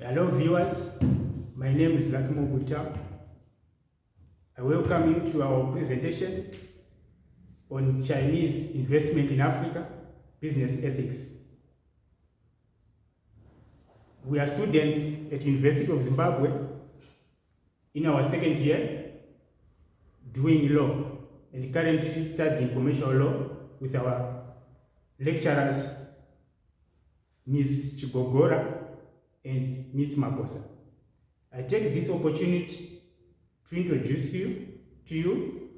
Hello viewers, my name is Lucky Moguta. I welcome you to our presentation on Chinese investment in Africa, business ethics. We are students at University of Zimbabwe in our second year doing law and currently studying commercial law with our lecturers Ms. Chigogora and Ms. Makosa. I take this opportunity to introduce to you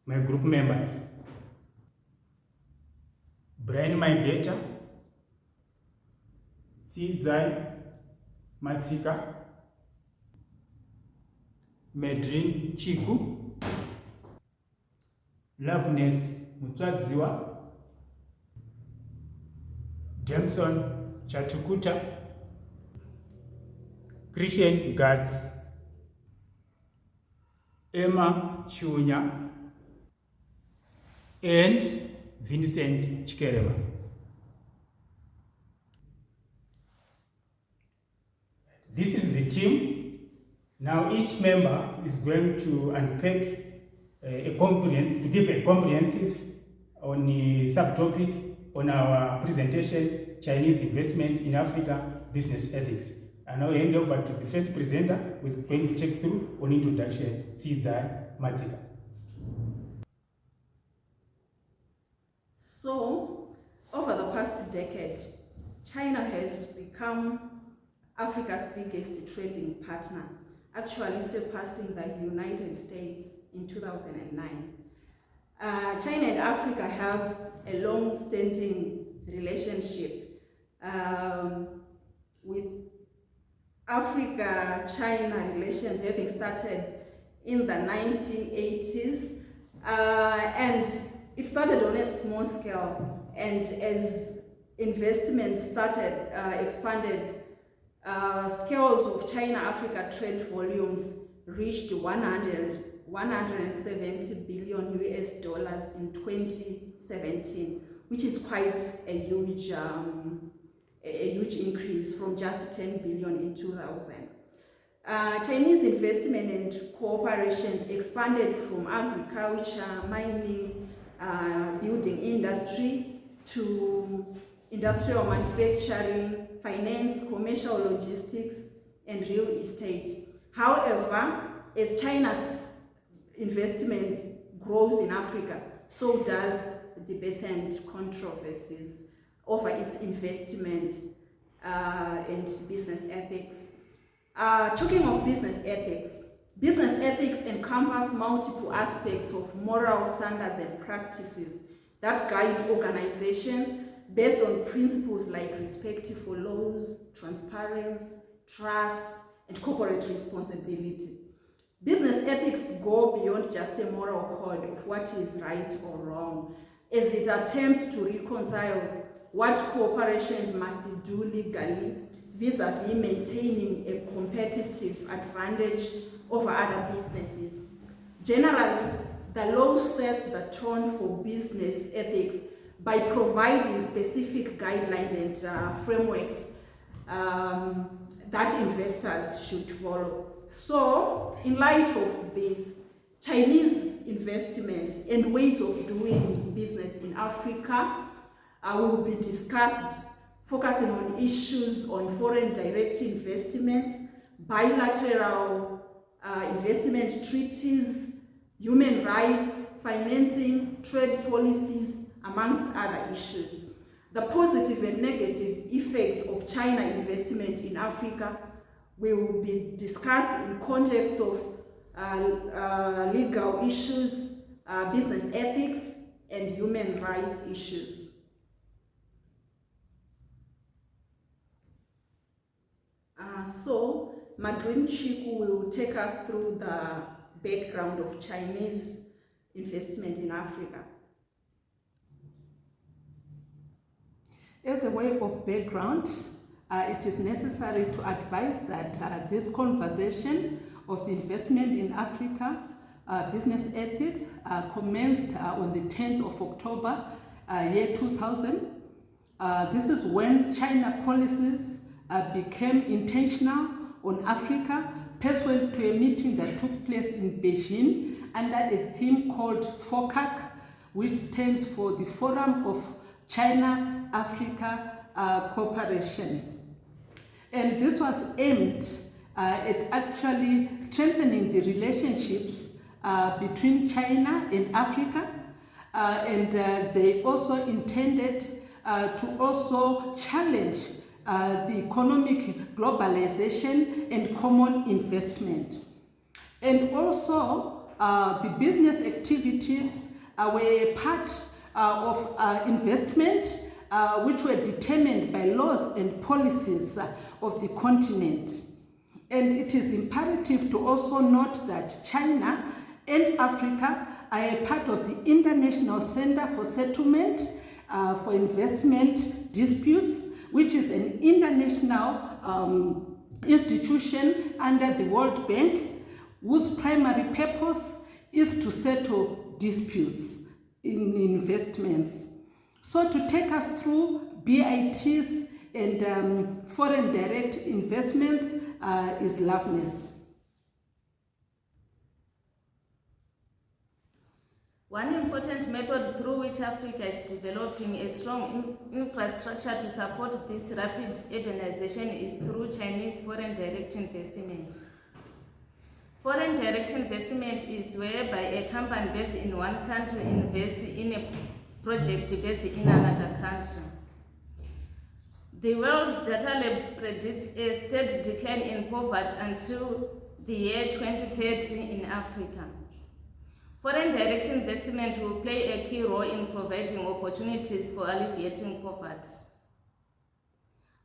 my group members. Brian Maigeta, Sidzai Matsika, Medrin Chiku, Loveness Mutwadziwa, Jameson Chatukuta, Christian Gatz, Emma Chunya, and Vincent Chikerema. This is the team. Now each member is going to unpack to give a comprehensive on a subtopic on our presentation, Chinese investment in Africa, business ethics. And now I hand over to the first presenter who is going to take through on introduction, Sidzai Matsika. So, over the past decade, China has become Africa's biggest trading partner, actually surpassing the United States in 2009. China and Africa have a long-standing relationship with Africa-China relations having started in the 1980s, and it started on a small scale, and as investment started expanded, scales of China-Africa trade volumes reached 170 billion US dollars in 2017, which is quite a huge increase from just 10 billion in 2000. Chinese investment and cooperations expanded from agriculture, mining, building industry to industrial manufacturing, finance, commercial logistics, and real estate. However, as China's investments grows in Africa, so does debates and controversies over its investment and business ethics. Talking of business ethics encompass multiple aspects of moral standards and practices that guide organizations based on principles like respect for laws, transparency, trust, and corporate responsibility. Business ethics go beyond just a moral code of what is right or wrong, as it attempts to reconcile what corporations must do legally vis-a-vis maintaining a competitive advantage over other businesses. Generally, the law sets the tone for business ethics by providing specific guidelines and frameworks that investors should follow. So, in light of this, Chinese investments and ways of doing business in Africa will be discussed, focusing on issues on foreign direct investments, bilateral investment treaties, human rights, financing, trade policies, amongst other issues. The positive and negative effects of China investment in Africa will be discussed in context of legal issues, business ethics, and human rights issues. So, Madrin Chiku will take us through the background of Chinese investment in Africa. As a way of background, it is necessary to advise that this conversation of the investment in Africa, business ethics, commenced on the 10th of October, year 2000. This is when China policies became intentional on Africa, pursuant to a meeting that took place in Beijing under a theme called FOCAC, which stands for the Forum of China-Africa Cooperation. And this was aimed at actually strengthening the relationships between China and Africa, and they also intended to also challenge the economic globalization and common investment. And also the business activities were a part of investment which were determined by laws and policies of the continent. And it is imperative to also note that China and Africa are a part of the International Center for Settlement for Investment Disputes, which is an international institution under the World Bank, whose primary purpose is to settle disputes in investments. So to take us through BITs and foreign direct investments is Loveness. One important method through which Africa is developing a strong infrastructure to support this rapid urbanization is through Chinese foreign direct investment. Foreign direct investment is whereby a company based in one country invests in a project based in another country. The World Data Lab predicts a steady decline in poverty until the year 2030 in Africa. Foreign direct investment will play a key role in providing opportunities for alleviating poverty.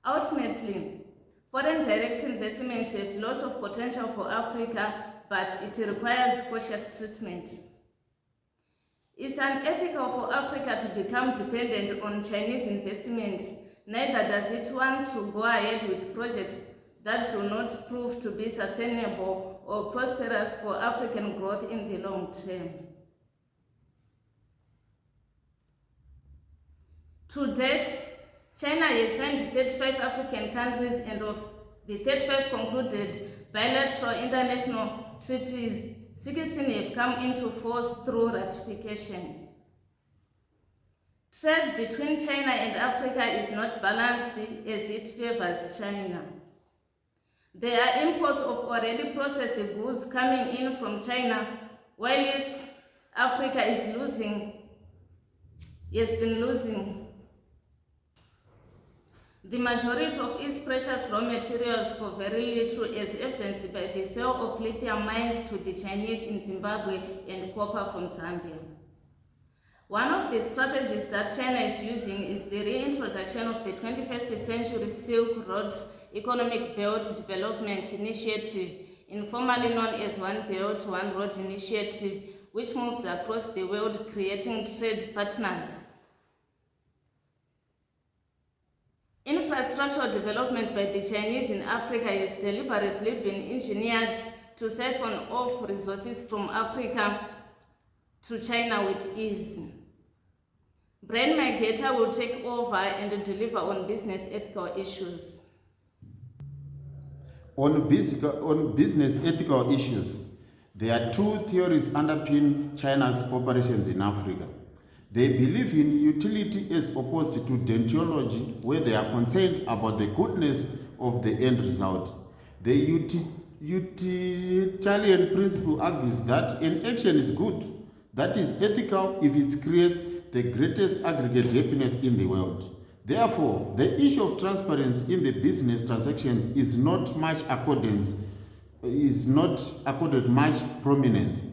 Ultimately, foreign direct investments have lots of potential for Africa, but it requires cautious treatment. It's unethical for Africa to become dependent on Chinese investments, neither does it want to go ahead with projects that do not prove to be sustainable or prosperous for African growth in the long term. To date, China has signed 35 African countries, and of the 35 concluded bilateral international treaties, 16 have come into force through ratification. Trade between China and Africa is not balanced as it favors China. There are imports of already processed goods coming in from China, whilst Africa has been losing the majority of its precious raw materials for very little, as evidenced by the sale of lithium mines to the Chinese in Zimbabwe and copper from Zambia. One of the strategies that China is using is the reintroduction of the 21st Century Silk Road Economic Belt Development Initiative, informally known as One Belt, One Road Initiative, which moves across the world creating trade partners. Infrastructural development by the Chinese in Africa has deliberately been engineered to siphon off resources from Africa to China with ease. Brian Mageta will take over and deliver on business ethical issues. On business ethical issues, there are two theories underpin China's operations in Africa. They believe in utility as opposed to deontology, where they are concerned about the goodness of the end result. The utilitarian principle argues that an action is good, that is ethical if it creates the greatest aggregate happiness in the world. Therefore, the issue of transparency in the business transactions is not accorded much prominence.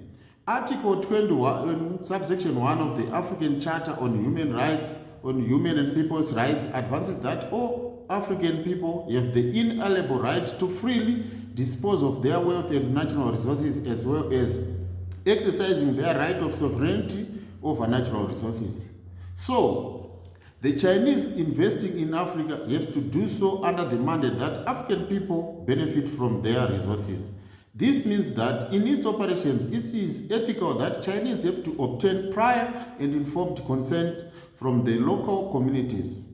Article 21, subsection 1 of the African Charter on Human Rights, on Human and People's Rights, advances that all African people have the inalienable right to freely dispose of their wealth and natural resources, as well as exercising their right of sovereignty over natural resources. So, the Chinese investing in Africa have to do so under the mandate that African people benefit from their resources. This means that in its operations, it is ethical that Chinese have to obtain prior and informed consent from the local communities.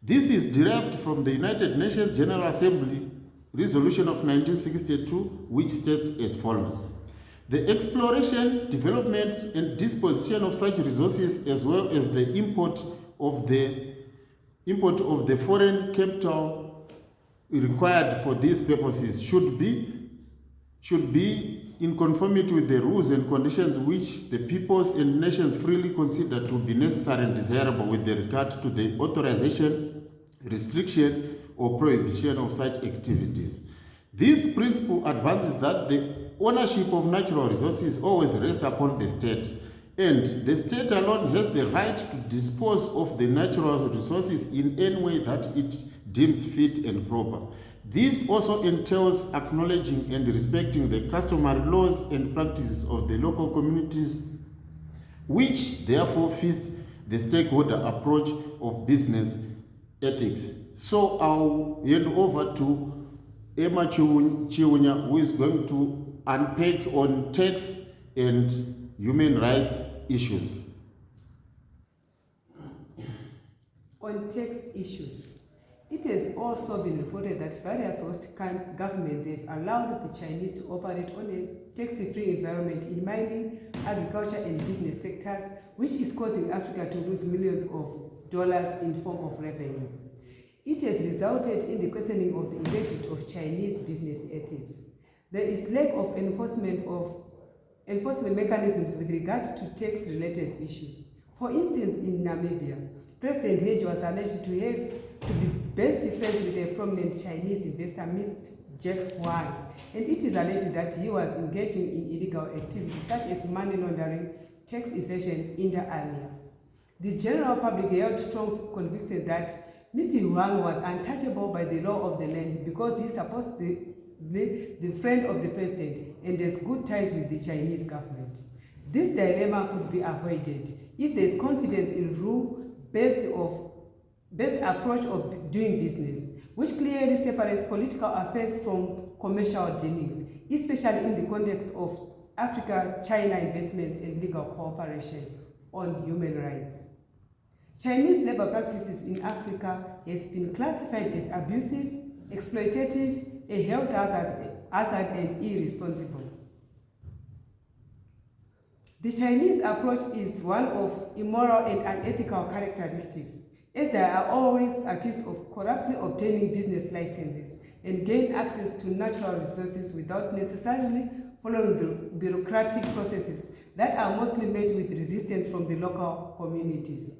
This is derived from the United Nations General Assembly Resolution of 1962, which states as follows: the exploration, development, and disposition of such resources, as well as the import of the foreign capital required for these purposes, should be in conformity with the rules and conditions which the peoples and nations freely consider to be necessary and desirable with regard to the authorization, restriction, or prohibition of such activities. This principle advances that the ownership of natural resources always rests upon the state, and the state alone has the right to dispose of the natural resources in any way that it deems fit and proper. This also entails acknowledging and respecting the customary laws and practices of the local communities, which therefore fits the stakeholder approach of business ethics. So I'll hand over to Emma Chiunya, who is going to unpack on tax and human rights issues. On tax issues, it has also been reported that various host governments have allowed the Chinese to operate on a tax-free environment in mining, agriculture, and business sectors, which is causing Africa to lose millions of dollars in form of revenue. It has resulted in the questioning of the integrity of Chinese business ethics. There is lack of enforcement mechanisms with regard to tax-related issues. For instance, in Namibia, President Hage was alleged to be best friends with a prominent Chinese investor, Mr. Jack Huang, and it is alleged that he was engaging in illegal activities such as money laundering, tax evasion, inter alia. The general public held strong conviction that Mr. Huang was untouchable by the law of the land because he supposed the friend of the president and has good ties with the Chinese government. This dilemma could be avoided if there is confidence in rule-based approach of doing business, which clearly separates political affairs from commercial dealings, especially in the context of Africa-China investments and legal cooperation on human rights. Chinese labor practices in Africa has been classified as abusive, exploitative, a health hazard, and irresponsible. The Chinese approach is one of immoral and unethical characteristics, as they are always accused of corruptly obtaining business licenses and gain access to natural resources without necessarily following the bureaucratic processes that are mostly met with resistance from the local communities.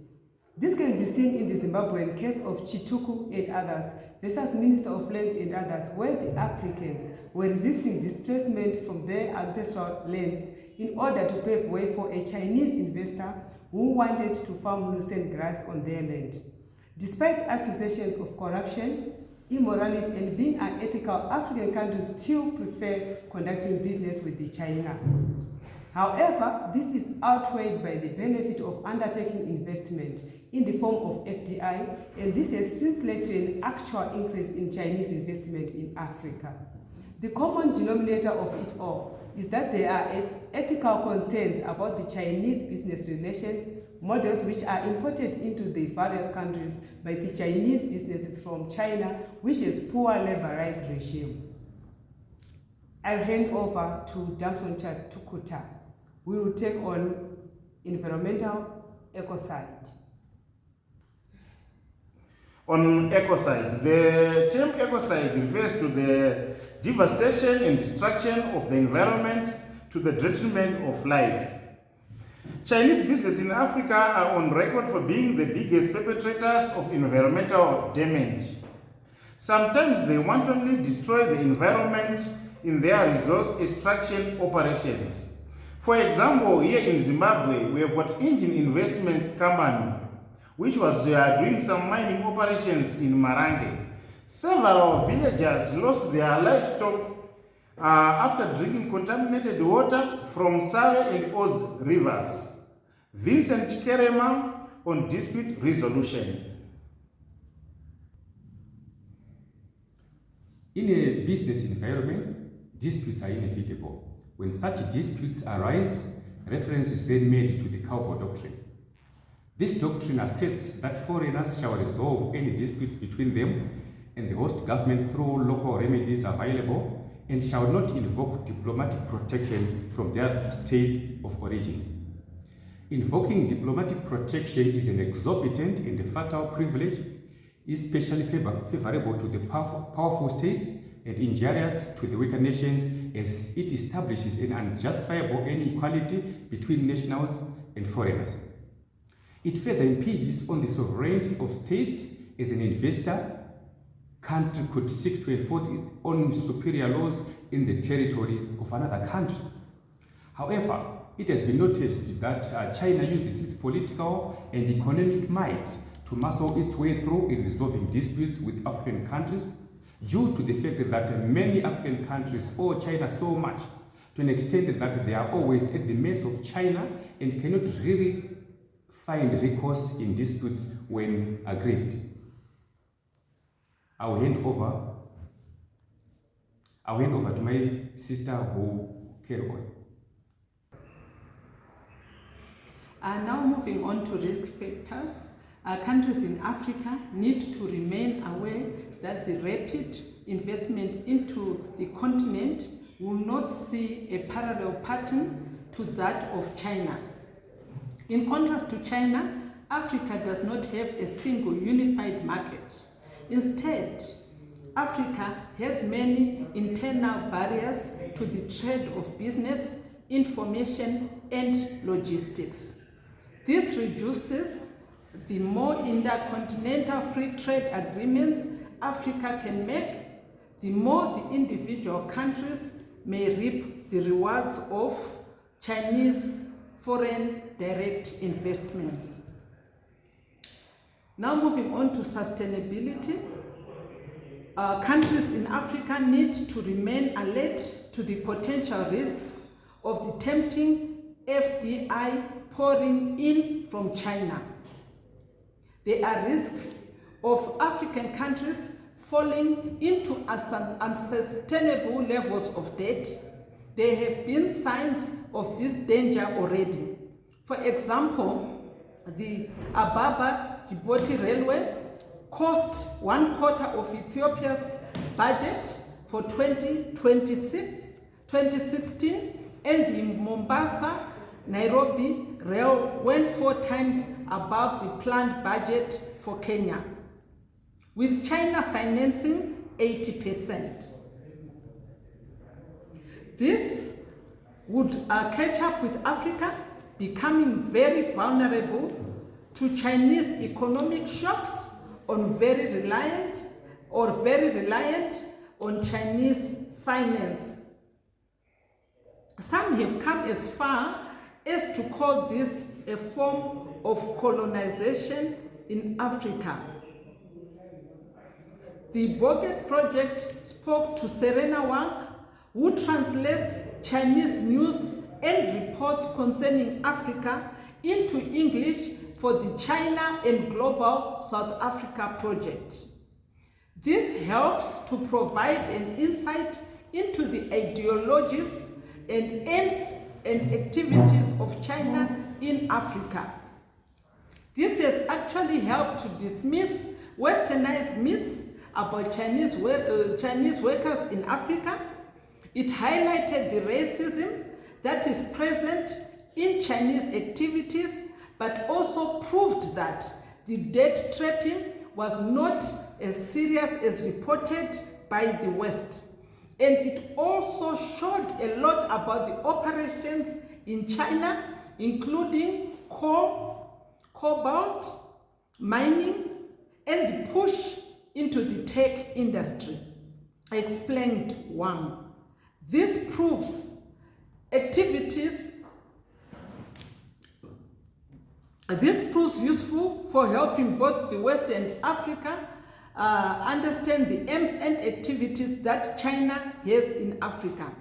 This can be seen in the Zimbabwean case of Chituku and others versus Minister of Lands and others, where the applicants were resisting displacement from their ancestral lands in order to pave way for a Chinese investor who wanted to farm lucerne grass on their land. Despite accusations of corruption, immorality, and being unethical, African countries still prefer conducting business with China. However, this is outweighed by the benefit of undertaking investment in the form of FDI, and this has since led to an actual increase in Chinese investment in Africa. The common denominator of it all is that there are ethical concerns about the Chinese business relations models which are imported into the various countries by the Chinese businesses from China, which has poor labor rights regime. I'll hand over to Damson Tukuta. We will take on environmental ecocide. On ecocide, the term ecocide refers to the devastation and destruction of the environment to the detriment of life. Chinese businesses in Africa are on record for being the biggest perpetrators of environmental damage. Sometimes they wantonly destroy the environment in their resource extraction operations. For example, here in Zimbabwe, we have got Engine Investment Company, which was doing some mining operations in Marange. Several villagers lost their livestock after drinking contaminated water from Save and Oz rivers. Vincent Chikerema on dispute resolution. In a business environment, disputes are inevitable. When such disputes arise, reference is then made to the Calvo Doctrine. This doctrine asserts that foreigners shall resolve any dispute between them and the host government through local remedies available and shall not invoke diplomatic protection from their state of origin. Invoking diplomatic protection is an exorbitant and fatal privilege, especially favorable to the powerful states and injurious to the weaker nations, as it establishes an unjustifiable inequality between nationals and foreigners. It further impinges on the sovereignty of states. As an investor, country could seek to enforce its own superior laws in the territory of another country. However, it has been noticed that China uses its political and economic might to muscle its way through in resolving disputes with African countries, due to the fact that many African countries owe China so much, to an extent that they are always at the mercy of China and cannot really find recourse in disputes when aggrieved. I'll hand over to my sister who carry on. Now moving on to risk factors. Countries in Africa need to remain aware that the rapid investment into the continent will not see a parallel pattern to that of China. In contrast to China, Africa does not have a single unified market. Instead, Africa has many internal barriers to the trade of business, information, and logistics. This reduces the more intercontinental free trade agreements Africa can make, the more the individual countries may reap the rewards of Chinese foreign direct investments. Now moving on to sustainability. Countries in Africa need to remain alert to the potential risks of the tempting FDI pouring in from China. There are risks of African countries falling into unsustainable levels of debt. There have been signs of this danger already. For example, the Ababa-Djibouti Railway cost 1/4 of Ethiopia's budget for 2016, and the Mombasa-Nairobi rail went 4 times above the planned budget for Kenya, with China financing 80%. This would catch up with Africa becoming very vulnerable to Chinese economic shocks very reliant on Chinese finance. Some have come as far as to call this a form of colonization in Africa. The Boget Project spoke to Serena Wang, who translates Chinese news and reports concerning Africa into English for the China and Global South Africa project. This helps to provide an insight into the ideologies and aims and activities of China in Africa. This has actually helped to dismiss westernized myths about Chinese workers in Africa. It highlighted the racism that is present in Chinese activities, but also proved that the debt trapping was not as serious as reported by the West. And it also showed a lot about the operations in China, including coal, cobalt, mining, and the push into the tech industry, explained Wang. This proves useful for helping both the West and Africa understand the aims and activities that China has in Africa.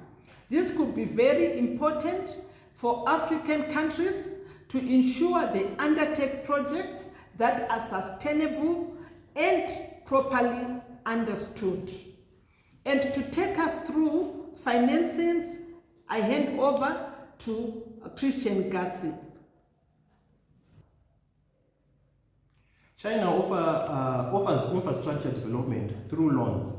This could be very important for African countries to ensure they undertake projects that are sustainable and properly understood. And to take us through financings, I hand over to Christian Gatsi. China offers infrastructure development through loans,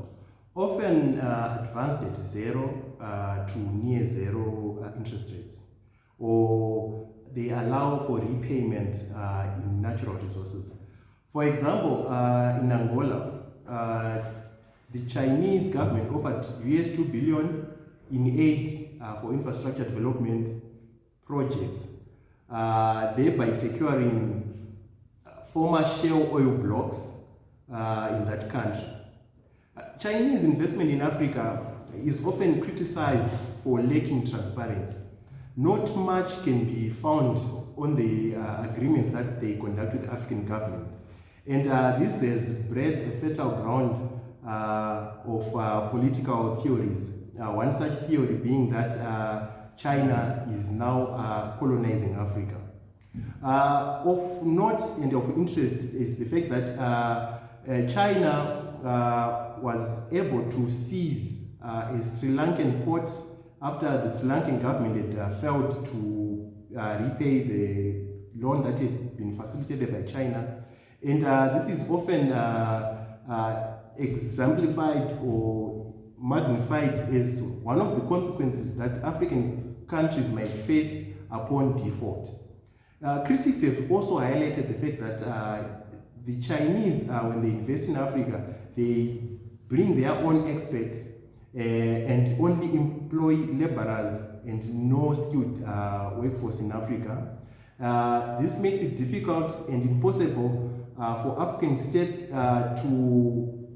often advanced at 0 to near 0 interest rates, or they allow for repayment in natural resources. For example, in Angola, the Chinese government offered US 2 billion in aid for infrastructure development projects, thereby securing former shale oil blocks in that country. Chinese investment in Africa is often criticized for lacking transparency. Not much can be found on the agreements that they conduct with the African government. And this has bred a fertile ground of political theories. One such theory being that China is now colonizing Africa. Of note and of interest is the fact that China was able to seize a Sri Lankan port after the Sri Lankan government had failed to repay the loan that had been facilitated by China. And this is often exemplified or magnified as one of the consequences that African countries might face upon default. Critics have also highlighted the fact that the Chinese, when they invest in Africa, they bring their own experts and only employ laborers and no skilled workforce in Africa. This makes it difficult and impossible for African states to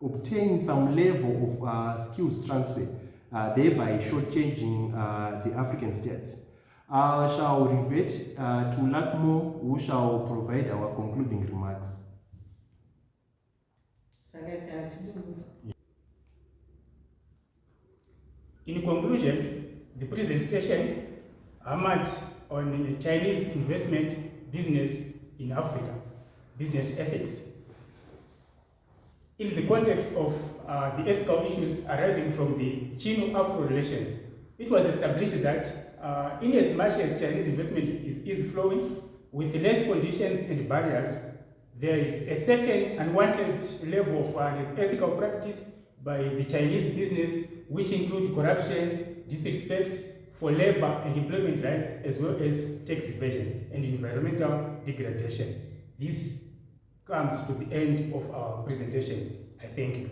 obtain some level of skills transfer, thereby shortchanging the African states. I shall revert to Lakmo, who shall provide our concluding remarks. In conclusion, the presentation hammered on Chinese investment business in Africa, business ethics. In the context of the ethical issues arising from the Chino-Afro relations, it was established that in as much as Chinese investment is easy flowing, with less conditions and barriers, there is a certain unwanted level of ethical practice by the Chinese business, which include corruption, disrespect for labor and employment rights, as well as tax evasion and environmental degradation. This comes to the end of our presentation. I thank you.